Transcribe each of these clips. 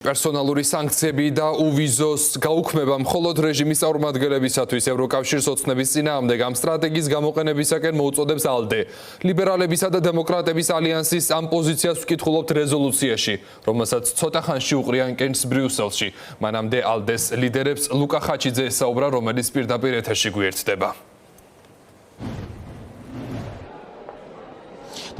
Personaluri sanktsiები და უვიზოს გაუქმება მხოლოდ რეჟიმის წარმომადგენლებისათვის ევროკავშირის ოცნების წინააღმდეგ ამ სტრატეგიის გამოყენებისაკენ მოუწოდებს ALDE. ლიბერალებისა და დემოკრატების ალიანსის ამ პოზიციას ვკითხულობთ რეზოლუციაში, რომელსაც ცოტა ხანში უყრიან კენს ბრიუსელში. მანამდე ALDE-ს ლიდერებს ლუკა ხაჩიძე ესაუბრა, რომელიც პირდაპირ ეთერში გვერდდება.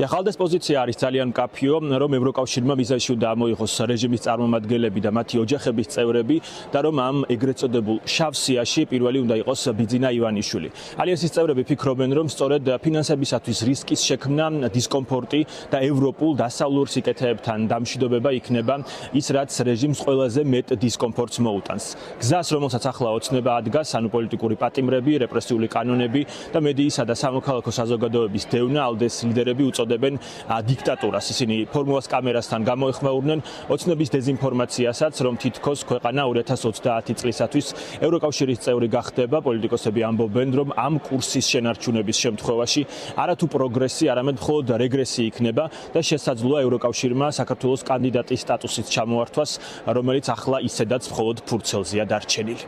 ALDE-ს პოზიცია არის ძალიან მკაფიო, რომ ევროკავშირმა ვიზაში უნდა ამოიღოს რეჟიმის წარმომადგენლები და მათი ოჯახების წევრები და რომ ამ ეგრეთ წოდებულ შავ სიაში პირველი უნდა იყოს ბიძინა ივანიშვილი. ალიანსის წევრები ფიქრობენ, რომ სწორედ ფინანსებისათვის რისკის შექმნა, დისკომფორტი და ევროპულ დასავლურ სიკეთეებთან დამშვიდობება იქნება ის, რაც რეჟიმს ყველაზე მეტ დისკომფორტს მოუტანს. გზას, რომელსაც ახლა ოცნება ადგას, ანუ პოლიტიკური პატიმრები, რეპრესიული კანონები და მედიისა და სამოქალაქო საზოგადოების დევნა, ALDE-ს ლიდერები უწოდებენ დიქტატურას. ისინი ფორმულას კამერასთან გამოეხმაურნენ ოცნების დეზინფორმაციასაც, რომ თითქოს ქვეყანა 2030 წლისათვის ევროკავშირის წევრი გახდება. პოლიტიკოსები ამბობენ, რომ ამ კურსის შენარჩუნების შემთხვევაში არათუ პროგრესი, არამედ მხოლოდ რეგრესი იქნება და შესაძლოა ევროკავშირმა საქართველოს კანდიდატის სტატუსით ჩამოართვას, რომელიც ახლა ისედაც მხოლოდ ფურცელზეა დარჩენილი.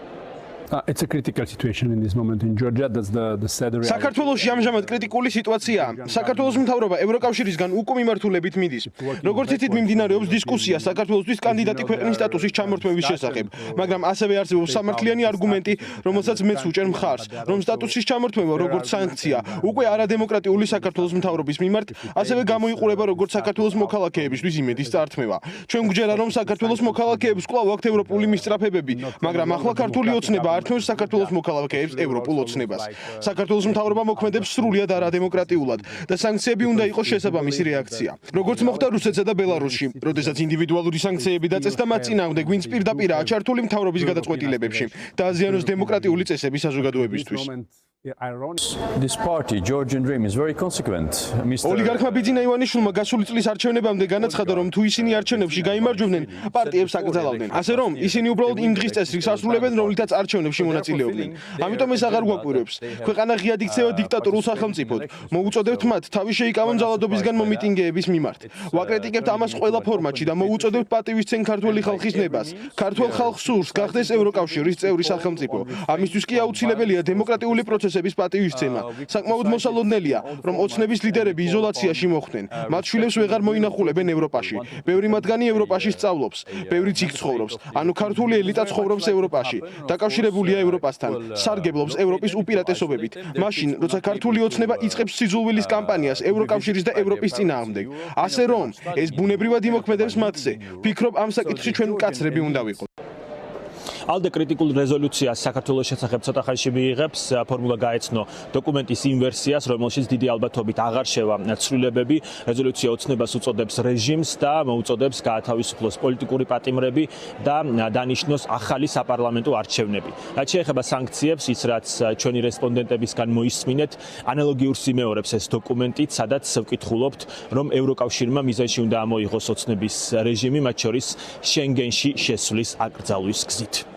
It's a critical situation in this moment in Georgia. That's the sad reality. საქართველოში ამჟამად კრიტიკული სიტუაციაა. საქართველოს მთავრობა ევროკავშირისგან უკვე მიმართულებით მიდის. როგორც იცით, მიმდინარეობს დისკუსია საქართველოსთვის კანდიდატი ქვეყნის სტატუსის ჩამორთმევის შესახებ, მაგრამ ასევე არსებობს სამართლიანი არგუმენტი, რომელსაც მეც უჭერ მხარს, რომ სტატუსის ჩამორთმევა როგორც სანქცია უკვე არადემოკრატიული საქართველოს მთავრობის მიმართ, ასევე გამოიყურება როგორც საქართველოს მოქალაქეებისთვის იმედის წართმევა. ჩვენ გვჯერა, რომ საქართველოს მოქალაქეებს კვლავ აქვთ ევროპული მისწრაფებები, მაგრამ ახლა ქართული ოცნება ართმევს საქართველოს მოქალაქეებს ევროპულ ოცნებას. საქართველოს მთავრობა მოქმედებს სრულიად არადემოკრატიულად და სანქციები უნდა იყოს შესაბამისი რეაქცია. როგორც მოხდა რუსეთსა და ბელარუსში, როდესაც ინდივიდუალური სანქციები დაწესდა მათ წინააღმდეგ, ვინც პირდაპირაა ჩართული მთავრობის გადაწყვეტილებებში და აზიანოს დემოკრატიული წესები საზოგადოებისთვის. This party, Georgian Dream, is very consequent. ოლიგარქმა ბიძინა ივანიშვილმა გასული წლის არჩევნებამდე განაცხადა, რომ თუ ისინი არჩევნებში გაიმარჯვებდნენ, პარტიებს აკრძალავდნენ. ასე რომ, ისინი უბრალოდ იმ დღის წესრიგს ასრულებენ, რომლითაც არჩევნებში მონაწილეობდნენ. ამიტომ ეს აღარ გვაკვირვებს. ქვეყანა ღიად იქცევა დიქტატურულ სახელმწიფოდ. მოუწოდებთ მათ თავი შეიკავონ ძალადობისგან მომიტინგეების მიმართ. ვაკრიტიკებთ ამას ყველა ფორმატში და მოუწოდებთ პატივისცემ ქართველი ხალხის ნებას. ქართველ ხალხს სურს გახდეს ევროკავშირის წევრი სახელმწიფო. ამისთვის კი აუცილებელია დემოკრატიული პროცესების პატივისცემა. საკმაოდ მოსალოდნელია, რომ ოცნების ლიდერები იზოლაციაში მოხვდნენ. მათ შვილებს ვეღარ მოინახულებენ ევროპაში. ბევრი მათგანი ევროპაში სწავლობს, ბევრიც იქ ცხოვრობს. ანუ ქართული ელიტა ცხოვრობს ევროპაში. დაკავშირებულია ევროპასთან, სარგებლობს ევროპის უპირატესობებით. მაშინ, როცა ქართული ოცნება იწყებს სიძულვილის კამპანიას ევროკავშირის და ევროპის წინააღმდეგ. ასე რომ, ეს ბუნებრივად იმოქმედებს მათზე. ფიქრობ, ამ საკითხში ჩვენ მკაცრები უნდა ვიყოთ. ALDE კრიტიკულ რეზოლუციას საქართველოს შესახებ ცოტა ხანში მიიღებს. ფორმულა გაეცნო დოკუმენტის იმ ვერსიას, რომელშიც დიდი ალბათობით აღარ შევა ცვლილებები. რეზოლუცია ოცნებას უწოდებს რეჟიმს და მოუწოდებს გაათავისუფლოს პოლიტიკური პატიმრები და დანიშნოს ახალი საპარლამენტო არჩევნები. რაც შეეხება სანქციებს, ის რაც ჩვენი რესპონდენტებისგან მოისმინეთ, ანალოგიურს იმეორებს ეს დოკუმენტი, სადაც ვკითხულობთ, რომ ევროკავშირმა მიზანში უნდა ამოიღოს ოცნების რეჟიმი, მათ შორის შენგენში შესვლის აკრძალვის გზით.